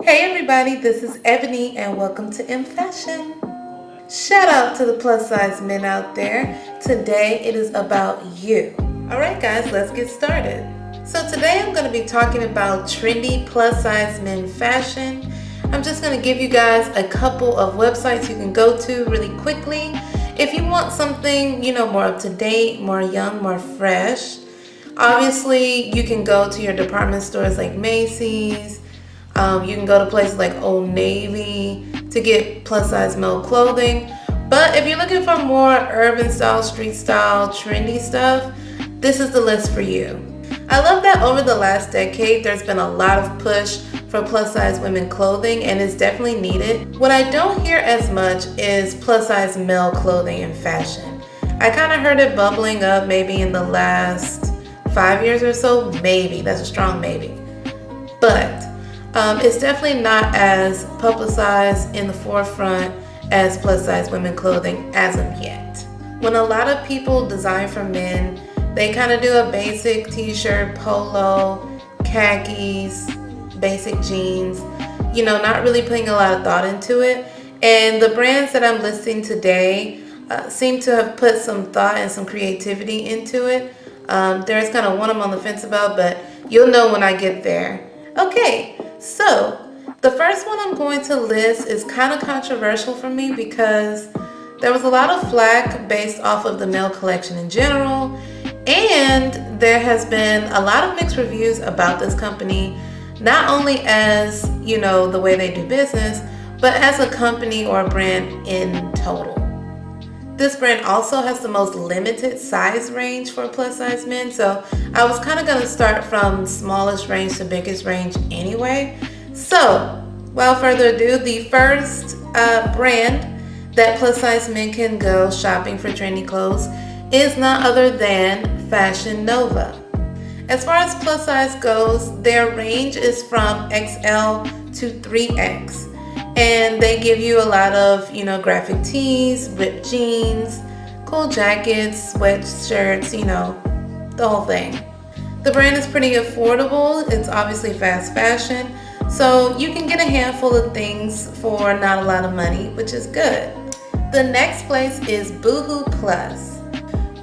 Hey everybody, this is Ebony and welcome to EMMFASHION. Shout out to the plus size men out there. Today it is about you. Alright guys, let's get started. So today I'm going to be talking about trendy plus size men fashion. I'm just going to give you guys a couple of websites you can go to really quickly. If you want something, more up to date, more young, more fresh. Obviously, you can go to your department stores like Macy's. You can go to places like Old Navy to get plus size male clothing. But if you're looking for more urban style, street style, trendy stuff, this is the list for you. I love that over the last decade, there's been a lot of push for plus size women clothing, and it's definitely needed. What I don't hear as much is plus size male clothing and fashion. I kind of heard it bubbling up maybe in the last 5 years or so, maybe. That's a strong maybe. But it's definitely not as publicized in the forefront as plus size women clothing as of yet. When a lot of people design for men, they kind of do a basic t-shirt, polo, khakis, basic jeans, not really putting a lot of thought into it. And the brands that I'm listing today seem to have put some thought and some creativity into it. There's kind of one I'm on the fence about, but you'll know when I get there. Okay, so the first one I'm going to list is kind of controversial for me because there was a lot of flack based off of the male collection in general, and there has been a lot of mixed reviews about this company, not only as, the way they do business, but as a company or a brand in total. This brand also has the most limited size range for plus size men, so I was kind of going to start from smallest range to biggest range anyway. So without further ado, the first brand that plus size men can go shopping for trendy clothes is none other than Fashion Nova. As far as plus size goes, their range is from XL to 3X. And they give you a lot of, graphic tees, ripped jeans, cool jackets, sweatshirts, the whole thing. The brand is pretty affordable. It's obviously fast fashion. So you can get a handful of things for not a lot of money, which is good. The next place is Boohoo Plus.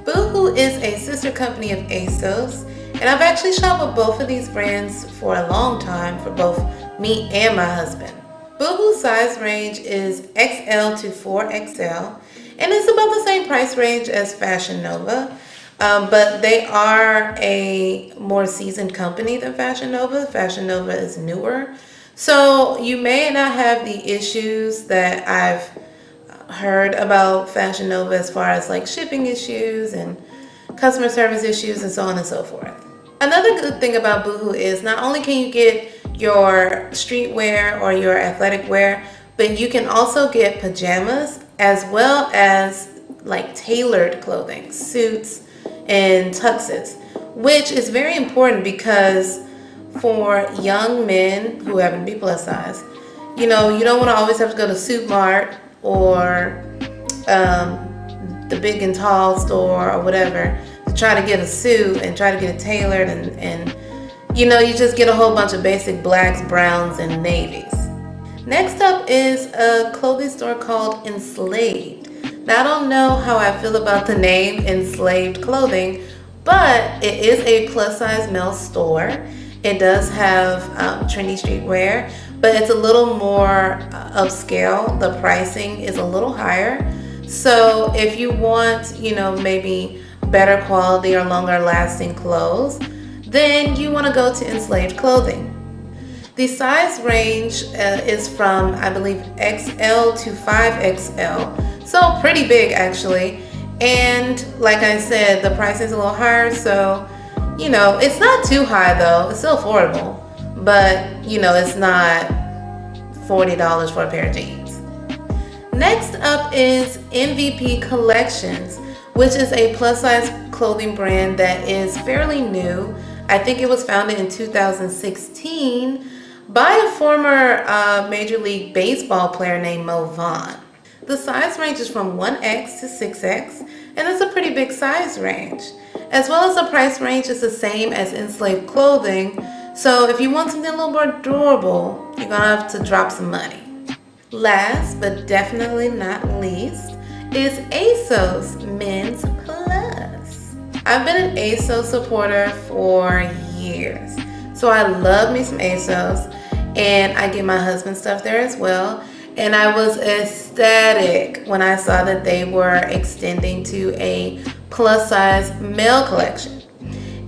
Boohoo is a sister company of ASOS. And I've actually shopped with both of these brands for a long time for both me and my husband. Boohoo's size range is XL to 4XL, and it's about the same price range as Fashion Nova, but they are a more seasoned company than Fashion Nova. Fashion Nova is newer, so you may not have the issues that I've heard about Fashion Nova as far as like shipping issues and customer service issues and so on and so forth. Another good thing about Boohoo is not only can you get your streetwear or your athletic wear, but you can also get pajamas as well as like tailored clothing, suits and tuxes, which is very important because for young men who happen to be plus size, you don't want to always have to go to Suit Mart or the big and tall store or whatever to try to get a suit and try to get it tailored and you just get a whole bunch of basic blacks, browns, and navies. Next up is a clothing store called Enslaved. Now, I don't know how I feel about the name Enslaved Clothing, but it is a plus size male store. It does have trendy streetwear, but it's a little more upscale. The pricing is a little higher. So if you want, maybe better quality or longer lasting clothes, then you want to go to Enslaved Clothing. The size range is from, I believe, XL to 5XL, so pretty big actually. And like I said, the price is a little higher, so it's not too high though. It's still affordable, but it's not $40 for a pair of jeans. Next up is MVP Collections, which is a plus size clothing brand that is fairly new. I think it was founded in 2016 by a former Major League Baseball player named Mo Vaughn. The size range is from 1X to 6X, and it's a pretty big size range. As well as the price range is the same as Enslaved Clothing, So if you want something a little more durable, you're gonna have to drop some money. Last but definitely not least is ASOS Men's Plus. I've been an ASOS supporter for years. So I love me some ASOS, and I get my husband stuff there as well. And I was ecstatic when I saw that they were extending to a plus size male collection.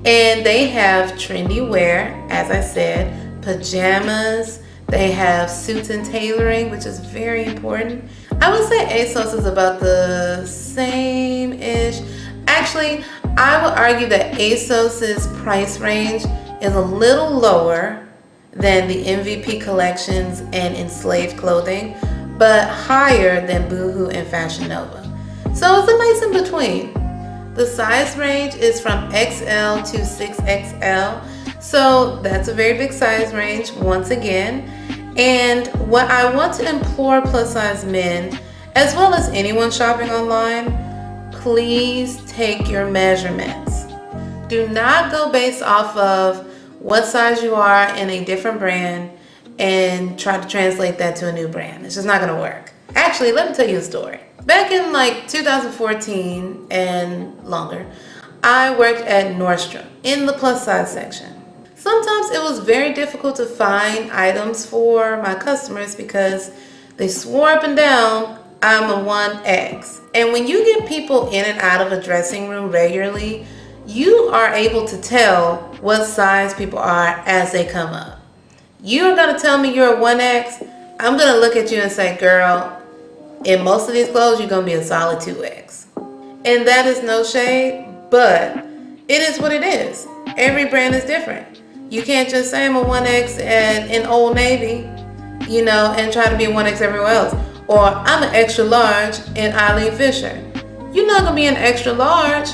And they have trendy wear, as I said, pajamas. They have suits and tailoring, which is very important. I would say ASOS is about the same-ish. Actually, I would argue that ASOS's price range is a little lower than the MVP collections and enslaved clothing, but higher than Boohoo and Fashion Nova. So it's a nice in between. The size range is from XL to 6XL, so that's a very big size range once again. And what I want to implore plus size men, as well as anyone shopping online, please take your measurements. Do not go based off of what size you are in a different brand and try to translate that to a new brand. It's just not gonna work. Actually, let me tell you a story. Back in like 2014 and longer, I worked at Nordstrom in the plus size section. Sometimes it was very difficult to find items for my customers because they swore up and down I'm a 1X. And when you get people in and out of a dressing room regularly, you are able to tell what size people are as they come up. You're gonna tell me you're a 1X, I'm gonna look at you and say, girl, in most of these clothes, you're gonna be a solid 2X. And that is no shade, but it is what it is. Every brand is different. You can't just say I'm a 1X in Old Navy, and try to be a 1X everywhere else. Or I'm an extra large in Eileen Fisher. You're not gonna be an extra large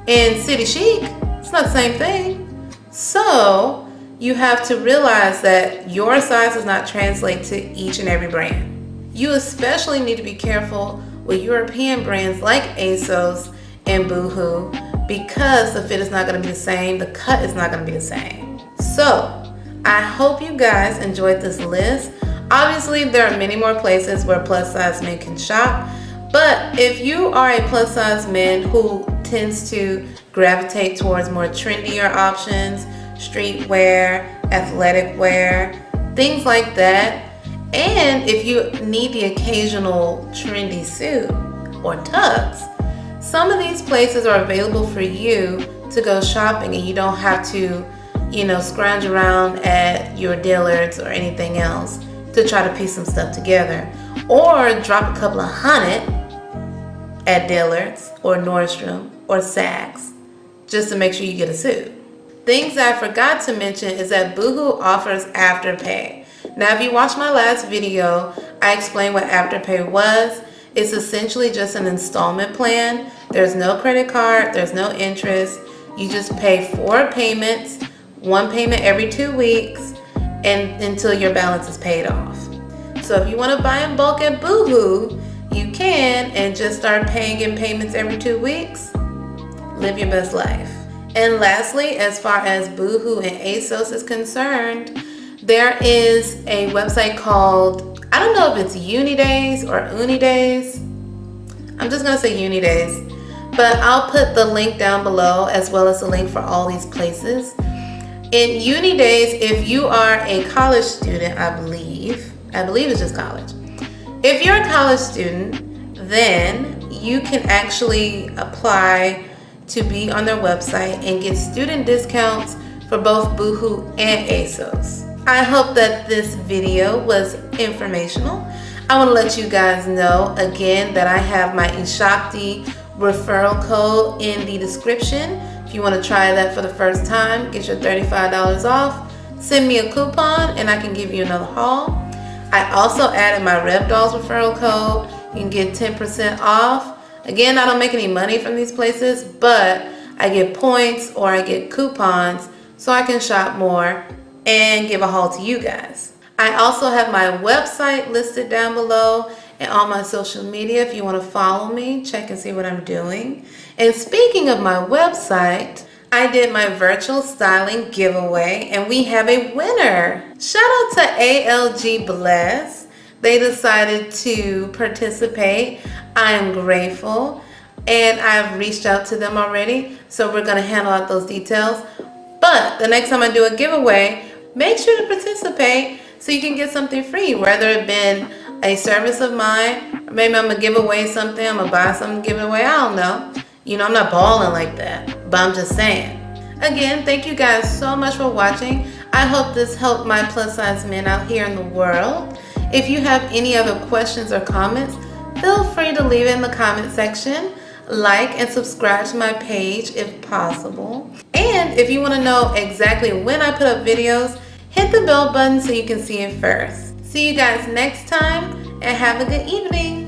in City Chic. It's not the same thing. So you have to realize that your size does not translate to each and every brand. You especially need to be careful with European brands like ASOS and Boohoo because the fit is not going to be the same, the cut is not going to be the same. So I hope you guys enjoyed this list. Obviously, there are many more places where plus size men can shop, but if you are a plus size man who tends to gravitate towards more trendier options, streetwear, athletic wear, things like that, and if you need the occasional trendy suit or tux, some of these places are available for you to go shopping, and you don't have to, scrounge around at your Dillard's or anything else to try to piece some stuff together, or drop a couple of $100 at Dillard's or Nordstrom or Saks just to make sure you get a suit. Things I forgot to mention is that Boohoo offers Afterpay. Now, if you watched my last video, I explained what Afterpay was. It's essentially just an installment plan. There's no credit card, there's no interest. You just pay 4 payments, 1 payment every 2 weeks, and until your balance is paid off. So if you want to buy in bulk at Boohoo, you can, and just start paying in payments every 2 weeks. Live your best life. And lastly, as far as Boohoo and ASOS is concerned, there is a website called, I don't know if it's Unidays or Unidays. I'm just gonna say Unidays, but I'll put the link down below as well as the link for all these places. In Unidays, if you are a college student, I believe it's just college. If you're a college student, then you can actually apply to be on their website and get student discounts for both Boohoo and ASOS. I hope that this video was informational. I want to let you guys know again that I have my Ishakti referral code in the description. If you want to try that for the first time, get your $35 off. Send me a coupon and I can give you another haul. I also added my Rev Dolls referral code. You can get 10% off. Again, I don't make any money from these places, but I get points or I get coupons so I can shop more and give a haul to you guys. I also have my website listed down below and all my social media if you want to follow me, check and see what I'm doing. And speaking of my website, I did my virtual styling giveaway and we have a winner. Shout out to ALG Bless. They decided to participate. I am grateful and I've reached out to them already. So we're going to handle out those details. But the next time I do a giveaway, make sure to participate so you can get something free, whether it been a service of mine, or maybe I'm going to give away something, I'm going to buy something, give it away, I don't know. You know, I'm not balling like that, but I'm just saying. Again, thank you guys so much for watching. I hope this helped my plus size men out here in the world. If you have any other questions or comments, feel free to leave it in the comment section. Like and subscribe to my page if possible. And if you want to know exactly when I put up videos, hit the bell button so you can see it first. See you guys next time and have a good evening.